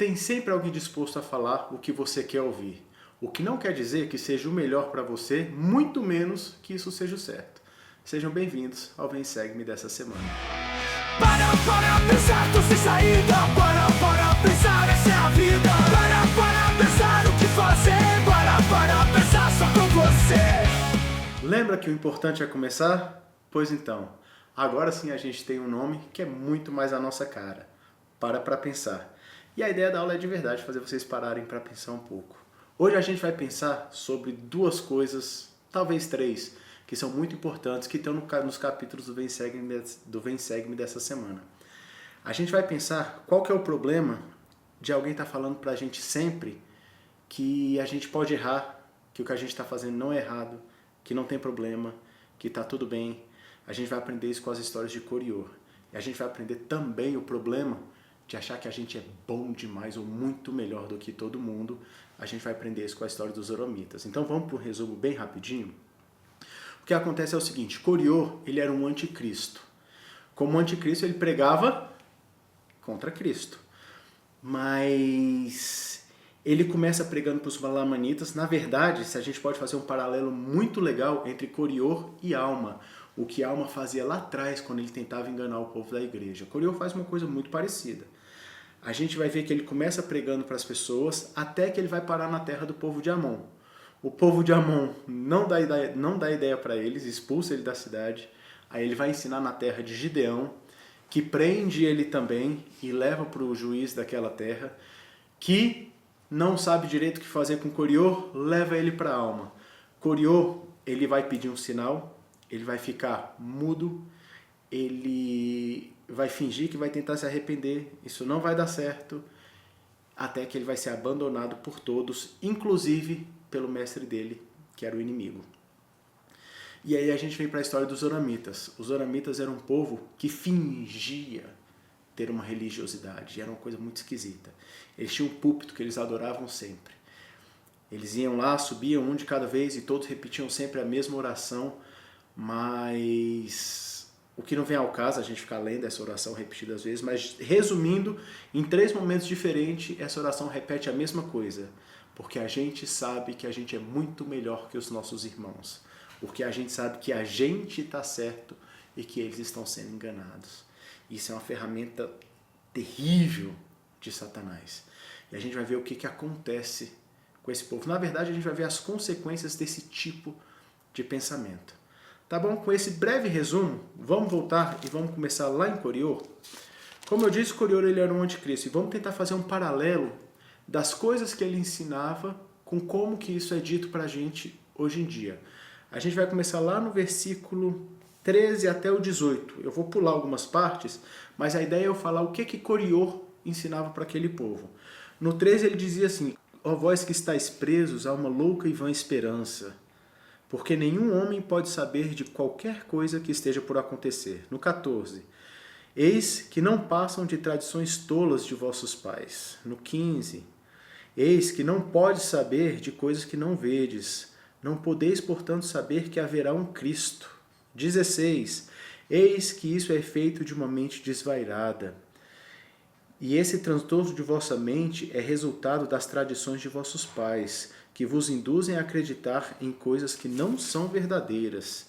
Tem sempre alguém disposto a falar o que você quer ouvir. O que não quer dizer que seja o melhor para você, muito menos que isso seja o certo. Sejam bem-vindos ao Vem Segue-me dessa semana. Para pensar, tô sem saída. Para pensar, essa é a vida. Para pensar o que fazer. Para pensar só com você. Lembra que o importante é começar? Pois então, agora sim a gente tem um nome que é muito mais a nossa cara. Para pensar. E a ideia da aula é de verdade fazer vocês pararem para pensar um pouco. Hoje a gente vai pensar sobre duas coisas, talvez três, que são muito importantes, que estão nos capítulos do Vem Segue-me dessa semana. A gente vai pensar qual que é o problema de alguém estar falando pra gente sempre que a gente pode errar, que o que a gente está fazendo não é errado, que não tem problema, que está tudo bem. A gente vai aprender isso com as histórias de Corior. E a gente vai aprender também o problema de achar que a gente é bom demais ou muito melhor do que todo mundo. A gente vai aprender isso com a história dos Zoramitas. Então vamos para um resumo bem rapidinho. O que acontece é o seguinte, Corior, ele era um anticristo. Como anticristo, ele pregava contra Cristo. Mas ele começa pregando para os Lamanitas. Na verdade, se a gente pode fazer um paralelo muito legal entre Corior e Alma, o que Alma fazia lá atrás quando ele tentava enganar o povo da igreja. Corior faz uma coisa muito parecida. A gente vai ver que ele começa pregando para as pessoas até que ele vai parar na terra do povo de Amon. O povo de Amon não dá ideia para eles, expulsa ele da cidade. Aí ele vai ensinar na terra de Gideão, que prende ele também e leva para o juiz daquela terra, que não sabe direito o que fazer com Corior, leva ele para Alma. Corior, ele vai pedir um sinal, ele vai ficar mudo, ele vai fingir que vai tentar se arrepender, isso não vai dar certo, até que ele vai ser abandonado por todos, inclusive pelo mestre dele, que era o inimigo. E aí a gente vem para a história dos Zoramitas. Os Zoramitas eram um povo que fingia ter uma religiosidade, era uma coisa muito esquisita. Eles tinham um púlpito que eles adoravam sempre. Eles iam lá, subiam um de cada vez e todos repetiam sempre a mesma oração, mas o que não vem ao caso a gente ficar lendo essa oração repetidas vezes, mas resumindo, em 3 momentos diferentes, essa oração repete a mesma coisa. Porque a gente sabe que a gente é muito melhor que os nossos irmãos. Porque a gente sabe que a gente está certo e que eles estão sendo enganados. Isso é uma ferramenta terrível de Satanás. E a gente vai ver o que acontece com esse povo. Na verdade, a gente vai ver as consequências desse tipo de pensamento. Tá bom? Com esse breve resumo, vamos voltar e vamos começar lá em Corior. Como eu disse, Corior ele era um anticristo. E vamos tentar fazer um paralelo das coisas que ele ensinava com como que isso é dito para a gente hoje em dia. A gente vai começar lá no versículo 13 até o 18. Eu vou pular algumas partes, mas a ideia é eu falar o que Corior ensinava para aquele povo. No 13 ele dizia assim: ó vós que estáis presos a uma louca e vã esperança, porque nenhum homem pode saber de qualquer coisa que esteja por acontecer. No 14, eis que não passam de tradições tolas de vossos pais. No 15, eis que não podes saber de coisas que não vedes. Não podeis, portanto, saber que haverá um Cristo. 16, eis que isso é feito de uma mente desvairada. E esse transtorno de vossa mente é resultado das tradições de vossos pais, que vos induzem a acreditar em coisas que não são verdadeiras.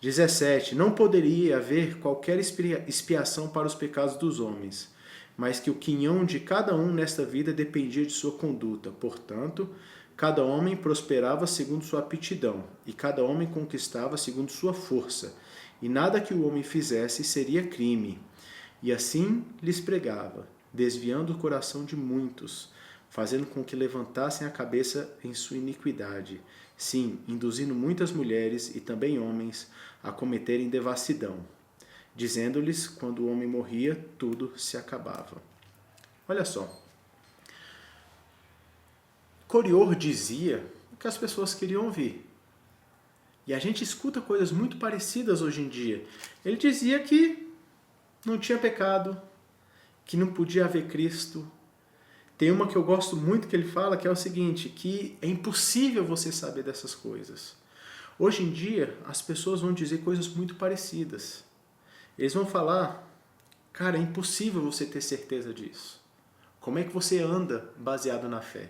17. Não poderia haver qualquer expiação para os pecados dos homens, mas que o quinhão de cada um nesta vida dependia de sua conduta. Portanto, cada homem prosperava segundo sua aptidão, e cada homem conquistava segundo sua força, e nada que o homem fizesse seria crime. E assim lhes pregava, desviando o coração de muitos, fazendo com que levantassem a cabeça em sua iniquidade, sim, induzindo muitas mulheres e também homens a cometerem devassidão, dizendo-lhes, quando o homem morria, tudo se acabava. Olha só. Corior dizia o que as pessoas queriam ouvir. E a gente escuta coisas muito parecidas hoje em dia. Ele dizia que não tinha pecado, que não podia haver Cristo. Tem uma que eu gosto muito que ele fala, que é o seguinte, que é impossível você saber dessas coisas. Hoje em dia, as pessoas vão dizer coisas muito parecidas. Eles vão falar, cara, é impossível você ter certeza disso. Como é que você anda baseado na fé?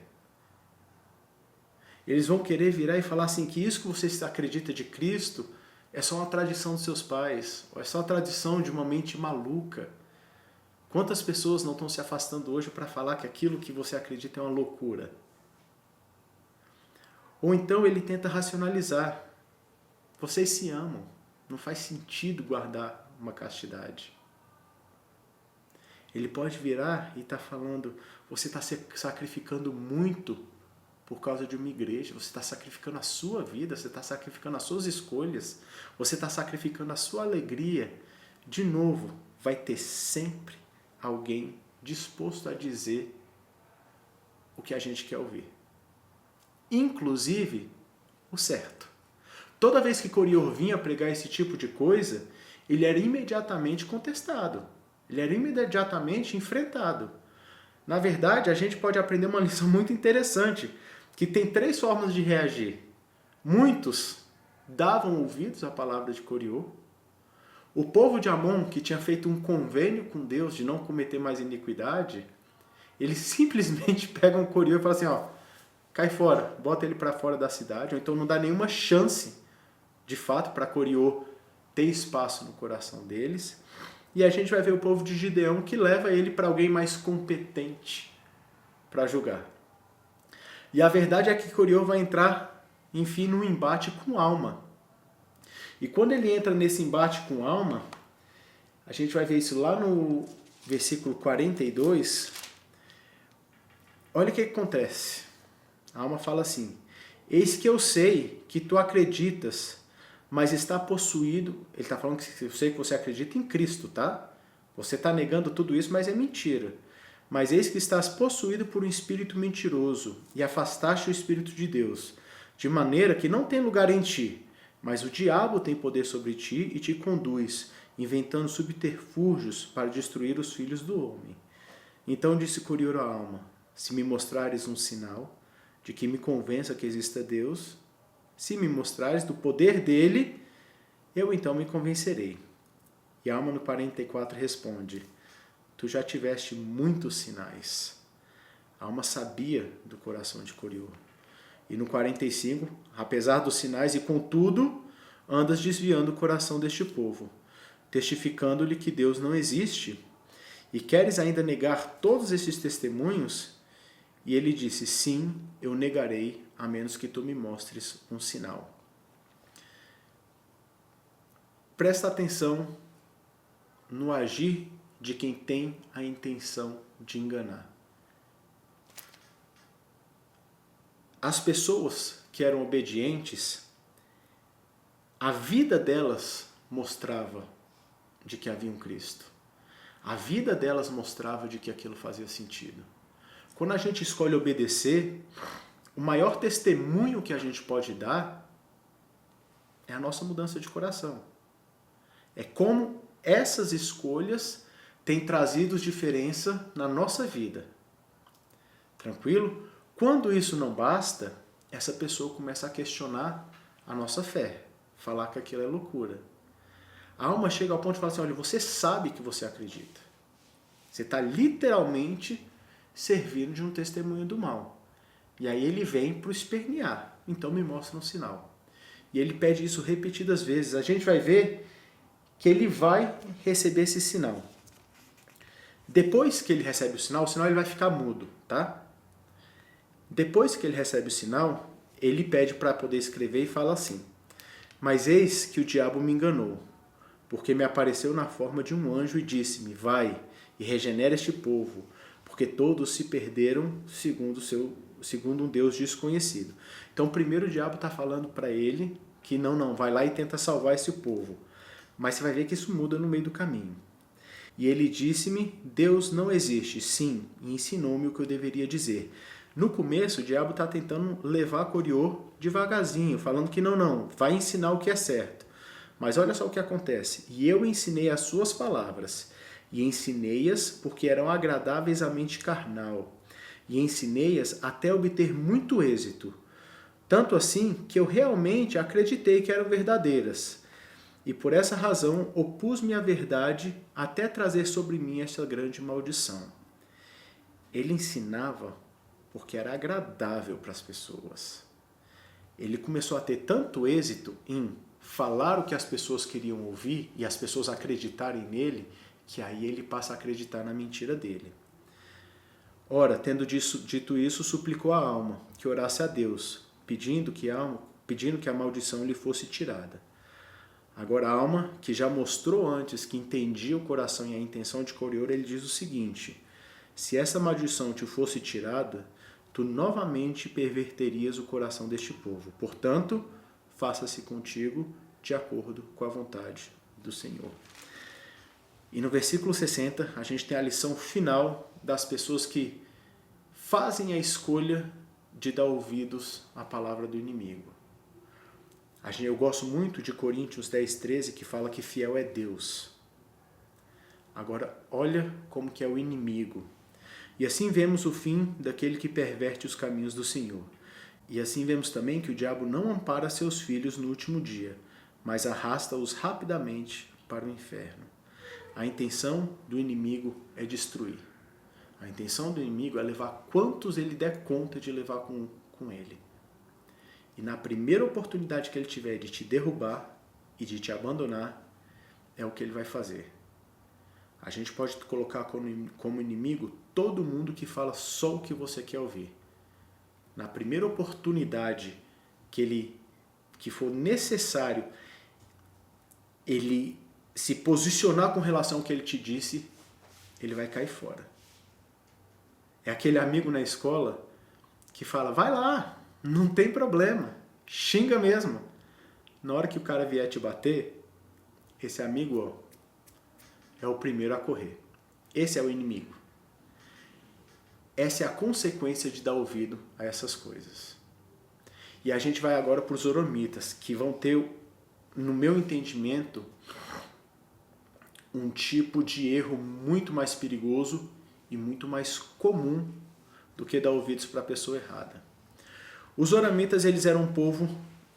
Eles vão querer virar e falar assim que isso que você acredita de Cristo é só uma tradição dos seus pais, ou é só uma tradição de uma mente maluca. Quantas pessoas não estão se afastando hoje para falar que aquilo que você acredita é uma loucura? Ou então ele tenta racionalizar. Vocês se amam, não faz sentido guardar uma castidade. Ele pode virar e estar falando, você está sacrificando muito por causa de uma igreja, você está sacrificando a sua vida, você está sacrificando as suas escolhas, você está sacrificando a sua alegria. De novo, vai ter sempre alguém disposto a dizer o que a gente quer ouvir. Inclusive, o certo. Toda vez que Coriol vinha pregar esse tipo de coisa, ele era imediatamente contestado. Ele era imediatamente enfrentado. Na verdade, a gente pode aprender uma lição muito interessante, que tem 3 formas de reagir. Muitos davam ouvidos à palavra de Coriol. O povo de Amon, que tinha feito um convênio com Deus de não cometer mais iniquidade, eles simplesmente pegam Coriol e falam assim, ó, cai fora, bota ele para fora da cidade, ou então não dá nenhuma chance, de fato, para Coriol ter espaço no coração deles. E a gente vai ver o povo de Gideão que leva ele para alguém mais competente para julgar. E a verdade é que Coriol vai entrar, enfim, num embate com Alma. E quando ele entra nesse embate com Alma, a gente vai ver isso lá no versículo 42. Olha o que acontece. A Alma fala assim, eis que eu sei que tu acreditas, mas está possuído. Ele está falando que eu sei que você acredita em Cristo, tá? Você está negando tudo isso, mas é mentira. Mas eis que estás possuído por um espírito mentiroso e afastaste o Espírito de Deus, de maneira que não tem lugar em ti, mas o diabo tem poder sobre ti e te conduz, inventando subterfúgios para destruir os filhos do homem. Então disse Coriol à Alma, se me mostrares um sinal de que me convença que exista Deus, se me mostrares do poder dele, eu então me convencerei. E a Alma no 44 responde, tu já tiveste muitos sinais. A Alma sabia do coração de Coriol. E no 45, apesar dos sinais e contudo, andas desviando o coração deste povo, testificando-lhe que Deus não existe, e queres ainda negar todos esses testemunhos? E ele disse, sim, eu negarei, a menos que tu me mostres um sinal. Presta atenção no agir de quem tem a intenção de enganar. As pessoas que eram obedientes, a vida delas mostrava de que havia um Cristo. A vida delas mostrava de que aquilo fazia sentido. Quando a gente escolhe obedecer, o maior testemunho que a gente pode dar é a nossa mudança de coração. É como essas escolhas têm trazido diferença na nossa vida. Tranquilo? Quando isso não basta, essa pessoa começa a questionar a nossa fé, falar que aquilo é loucura. A alma chega ao ponto de falar assim, olha, você sabe que você acredita. Você está literalmente servindo de um testemunho do mal. E aí ele vem para o espernear. Então me mostra um sinal. E ele pede isso repetidas vezes. A gente vai ver que ele vai receber esse sinal. Depois que ele recebe o sinal ele vai ficar mudo, tá? Depois que ele recebe o sinal, ele pede para poder escrever e fala assim, mas eis que o diabo me enganou, porque me apareceu na forma de um anjo e disse-me, vai e regenera este povo, porque todos se perderam segundo um Deus desconhecido. Então primeiro o diabo está falando para ele que não, vai lá e tenta salvar esse povo. Mas você vai ver que isso muda no meio do caminho. E ele disse-me, Deus não existe, sim, e ensinou-me o que eu deveria dizer. No começo, o diabo está tentando levar Coriol devagarzinho, falando que não, vai ensinar o que é certo. Mas olha só o que acontece. E eu ensinei as suas palavras, e ensinei-as porque eram agradáveis à mente carnal, e ensinei-as até obter muito êxito. Tanto assim que eu realmente acreditei que eram verdadeiras. E por essa razão opus-me à verdade até trazer sobre mim esta grande maldição. Ele ensinava porque era agradável para as pessoas. Ele começou a ter tanto êxito em falar o que as pessoas queriam ouvir e as pessoas acreditarem nele, que aí ele passa a acreditar na mentira dele. Ora, tendo dito isso, suplicou a alma que orasse a Deus, pedindo que a maldição lhe fosse tirada. Agora a alma, que já mostrou antes que entendia o coração e a intenção de Corior, ele diz o seguinte: se essa maldição te fosse tirada, tu novamente perverterias o coração deste povo. Portanto, faça-se contigo de acordo com a vontade do Senhor. E no versículo 60, a gente tem a lição final das pessoas que fazem a escolha de dar ouvidos à palavra do inimigo. Eu gosto muito de Coríntios 10:13, que fala que fiel é Deus. Agora, olha como que é o inimigo. E assim vemos o fim daquele que perverte os caminhos do Senhor. E assim vemos também que o diabo não ampara seus filhos no último dia, mas arrasta-os rapidamente para o inferno. A intenção do inimigo é destruir. A intenção do inimigo é levar quantos ele der conta de levar com ele. E na primeira oportunidade que ele tiver de te derrubar e de te abandonar, é o que ele vai fazer. A gente pode colocar como inimigo todo mundo que fala só o que você quer ouvir. Na primeira oportunidade que for necessário ele se posicionar com relação ao que ele te disse, ele vai cair fora. É aquele amigo na escola que fala, vai lá, não tem problema, xinga mesmo. Na hora que o cara vier te bater, esse amigo é o primeiro a correr. Esse é o inimigo. Essa é a consequência de dar ouvido a essas coisas. E a gente vai agora para os zoramitas, que vão ter, no meu entendimento, um tipo de erro muito mais perigoso e muito mais comum do que dar ouvidos para a pessoa errada. Os zoramitas, eles eram um povo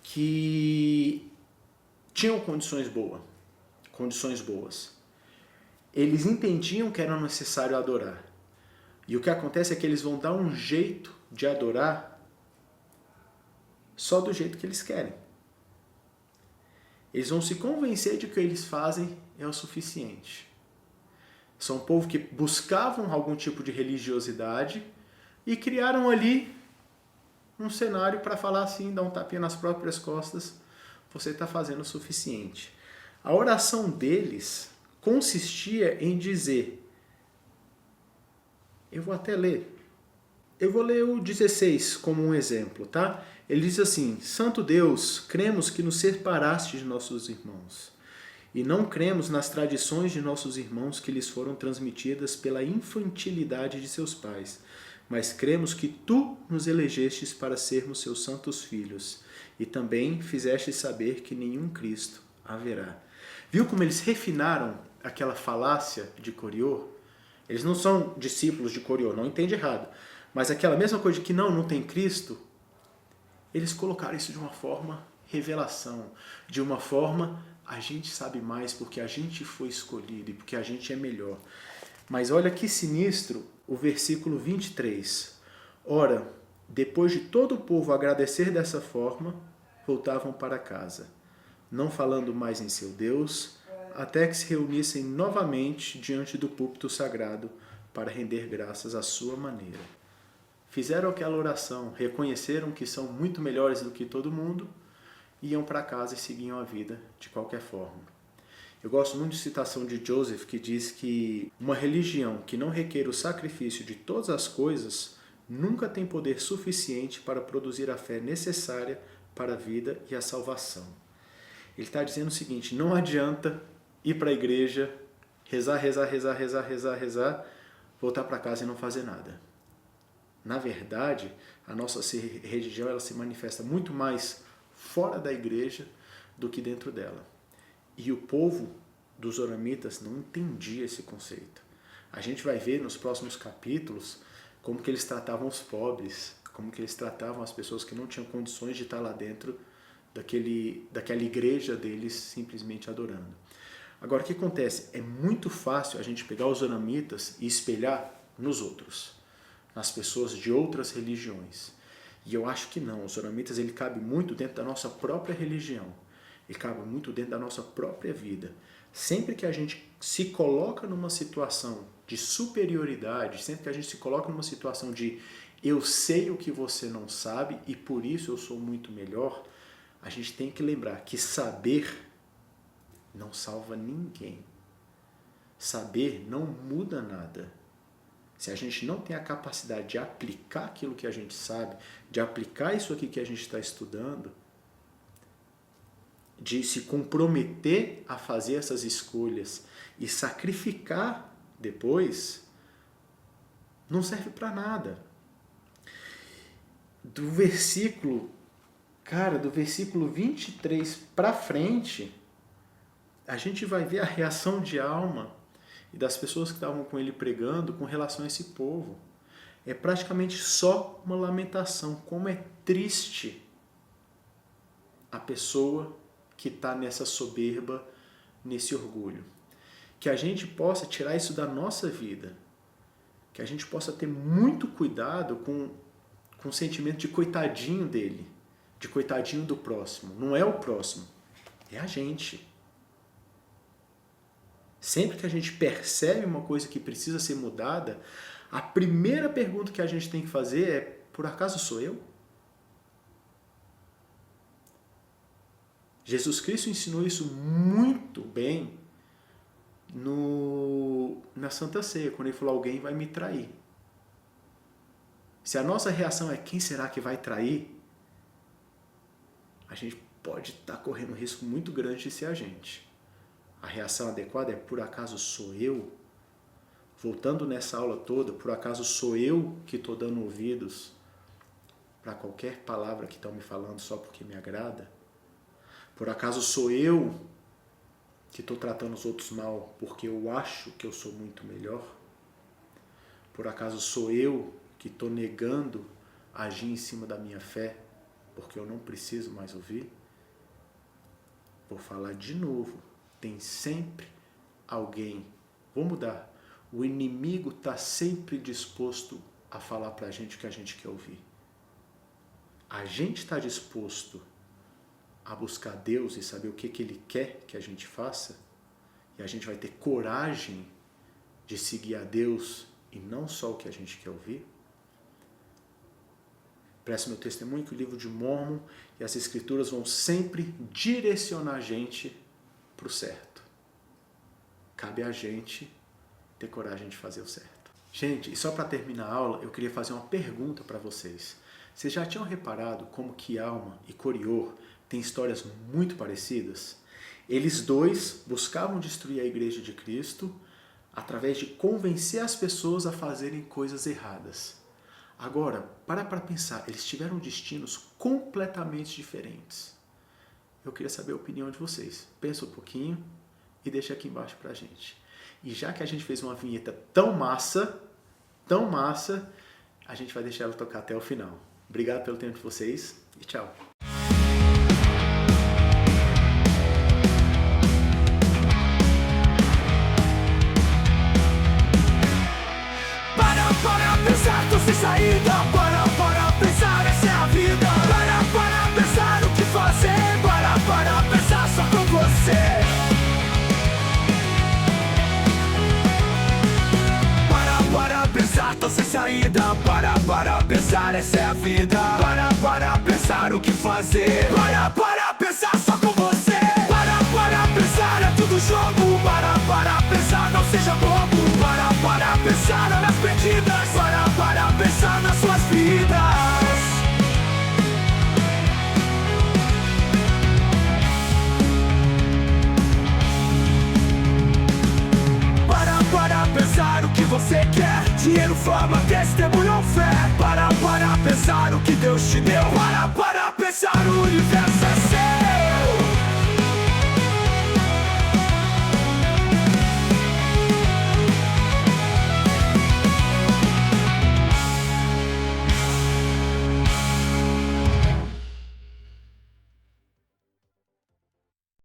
que tinham condições boas. Eles entendiam que era necessário adorar. E o que acontece é que eles vão dar um jeito de adorar só do jeito que eles querem. Eles vão se convencer de que o que eles fazem é o suficiente. São um povo que buscavam algum tipo de religiosidade e criaram ali um cenário para falar assim, dar um tapinha nas próprias costas, você está fazendo o suficiente. A oração deles consistia em dizer, eu vou até ler, eu vou ler o 16 como um exemplo, tá? Ele diz assim, Santo Deus, cremos que nos separaste de nossos irmãos, e não cremos nas tradições de nossos irmãos que lhes foram transmitidas pela infantilidade de seus pais, mas cremos que tu nos elegestes para sermos seus santos filhos, e também fizeste saber que nenhum Cristo haverá. Viu como eles refinaram aquela falácia de Corior? Eles não são discípulos de Corior, não entende errado. Mas aquela mesma coisa de que não tem Cristo, eles colocaram isso de uma forma revelação, de uma forma a gente sabe mais porque a gente foi escolhido e porque a gente é melhor. Mas olha que sinistro o versículo 23. Ora, depois de todo o povo agradecer dessa forma, voltavam para casa, não falando mais em seu Deus, até que se reunissem novamente diante do púlpito sagrado para render graças à sua maneira. Fizeram aquela oração, reconheceram que são muito melhores do que todo mundo, iam para casa e seguiam a vida de qualquer forma. Eu gosto muito de citação de Joseph, que diz que uma religião que não requer o sacrifício de todas as coisas nunca tem poder suficiente para produzir a fé necessária para a vida e a salvação. Ele está dizendo o seguinte, não adianta ir para a igreja, rezar, voltar para casa e não fazer nada. Na verdade, a nossa religião ela se manifesta muito mais fora da igreja do que dentro dela. E o povo dos zoramitas não entendia esse conceito. A gente vai ver nos próximos capítulos como que eles tratavam os pobres, como que eles tratavam as pessoas que não tinham condições de estar lá dentro daquela igreja deles simplesmente adorando. Agora, o que acontece? É muito fácil a gente pegar os zoramitas e espelhar nos outros. nas pessoas de outras religiões. E eu acho que não. Os Zoramitas, ele cabe muito dentro da nossa própria religião. Ele cabe muito dentro da nossa própria vida. Sempre que a gente se coloca numa situação de superioridade, sempre que a gente se coloca numa situação de eu sei o que você não sabe e por isso eu sou muito melhor, a gente tem que lembrar que saber não salva ninguém. Saber não muda nada. Se a gente não tem a capacidade de aplicar aquilo que a gente sabe, de aplicar isso aqui que a gente está estudando, de se comprometer a fazer essas escolhas e sacrificar depois, não serve para nada. Do versículo 23 para frente, a gente vai ver a reação de alma e das pessoas que estavam com ele pregando com relação a esse povo. É praticamente só uma lamentação. Como é triste a pessoa que está nessa soberba, nesse orgulho. Que a gente possa tirar isso da nossa vida. Que a gente possa ter muito cuidado com o sentimento de coitadinho dele, de coitadinho do próximo. Não é o próximo, é a gente. Sempre que a gente percebe uma coisa que precisa ser mudada, a primeira pergunta que a gente tem que fazer é: por acaso sou eu? Jesus Cristo ensinou isso muito bem na Santa Ceia, quando ele falou: alguém vai me trair. Se a nossa reação é: quem será que vai trair? A gente pode estar correndo um risco muito grande de ser a gente. A reação adequada é: por acaso sou eu? Voltando nessa aula toda, por acaso sou eu que estou dando ouvidos para qualquer palavra que estão me falando só porque me agrada? Por acaso sou eu que estou tratando os outros mal porque eu acho que eu sou muito melhor? Por acaso sou eu que estou negando agir em cima da minha fé porque eu não preciso mais ouvir? Vou falar de novo. Tem sempre alguém. Vou mudar. O inimigo está sempre disposto a falar para a gente o que a gente quer ouvir. A gente está disposto a buscar Deus e saber o que Ele quer que a gente faça, e a gente vai ter coragem de seguir a Deus e não só o que a gente quer ouvir. Preste meu testemunho que o livro de Mórmon e as Escrituras vão sempre direcionar a gente para o certo. Cabe a gente ter coragem de fazer o certo. Gente, e só para terminar a aula, eu queria fazer uma pergunta para vocês. Vocês já tinham reparado como que Alma e Corior têm histórias muito parecidas? Eles dois buscavam destruir a Igreja de Cristo através de convencer as pessoas a fazerem coisas erradas. Agora, para pensar, eles tiveram destinos completamente diferentes. Eu queria saber a opinião de vocês. Pensa um pouquinho e deixa aqui embaixo pra gente. E já que a gente fez uma vinheta tão massa, a gente vai deixar ela tocar até o final. Obrigado pelo tempo de vocês e tchau. Para pensar, tô sem saída. Para pensar, essa é a vida. Para pensar o que fazer. Para pensar só com você. Para pensar, tô sem saída. Para pensar, essa é a vida. Para pensar o que fazer. Para pensar só com você. Para pensar, é tudo jogo. Para pensar, não seja bobo. Para pensar nas perdidas. Para pensar nas suas vidas. Para pensar o que você quer. Dinheiro, fama, testemunho ou fé. Para pensar o que Deus te deu. Para pensar o universo é